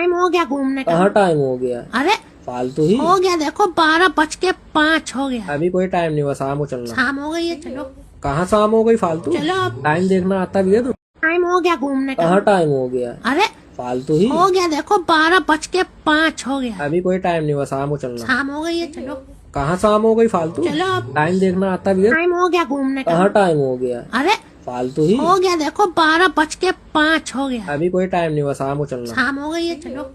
Time हो गया घूमने का। कहाँ टाइम हो गया? अरे फालतू ही। हो गया, देखो 12:05 हो गया। अभी कोई टाइम नहीं हुआ, शाम को चलना। शाम हो गई है, चलो कहाँ शाम हो गई फालतू? चलो अब। टाइम देखना आता भी है तू? टाइम हो गया घूमने का। कहाँ टाइम हो गया? अरे फालतू ही। हो गया, देखो 12:05 हो गया। अभी कोई टाइम नहीं हुआ, शाम को चलना। शाम हो गई है, चलो कहाँ शाम हो गई फालतू? चलो अब। टाइम देखना आता भी है? टाइम हो गया घूमने का। कहाँ टाइम हो गया? अरे फालतू ही। हो गया, देखो 12:05 हो गया। अभी कोई टाइम नहीं हुआ, शाम को चलना। शाम हो गई है, चलो